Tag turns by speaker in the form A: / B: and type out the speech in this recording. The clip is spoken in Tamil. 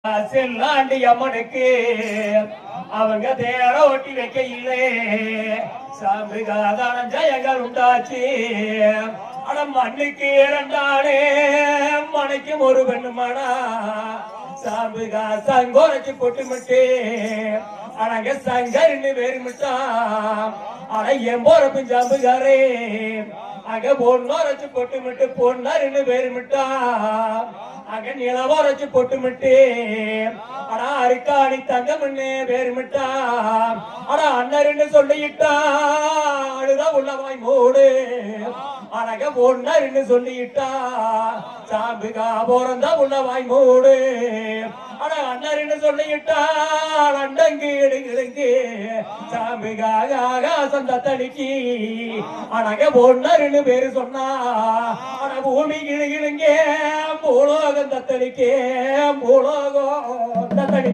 A: செல்லாண்டி அம்மனுக்கு அவங்க தேர ஒட்டி வைக்கையிலே சாமிகாதான ஜெயங்கள் உண்டாச்சு. ஆனா மண்ணுக்கு இரண்டானே மனைக்கும் ஒரு பெண்ணுமானா சாமிகா சங்கோரைச்சு பொட்டு மிட்டு அடங்க சங்கரின்னு வேறுமிட்டான். ஆனா என் போறப்பு சாம்புகாரே அங்க பொண்ணோரைச்சு பொட்டு மிட்டு பொண்ணாருன்னு வேறுமிட்டான். அங்க நிலவரைச்சு பொட்டு மிட்டு ஆனா அரிக்காணி தங்கம்னு வேறுமிட்டா. ஆனா அண்ணருன்னு சொல்லிட்டா அழுதான் உள்ளவாய் மூடு. அழக பொண்ணருன்னு சொல்லிட்டா சாம்புகா போறந்தா உள்ளவாய் மூடு. ஆனா அண்ணருன்னு சொல்லிட்டா அண்டங்கு இடுங்கிடுங்கு சாம்புகாக ஆகாசம் தத்தடிக்கி. அழக பொண்ணருன்னு பேரு சொன்னா ஆனா பூமி கிடுகிடுங்க பூலோகம் தத்தளிக்கே பூலோகம் தத்தளி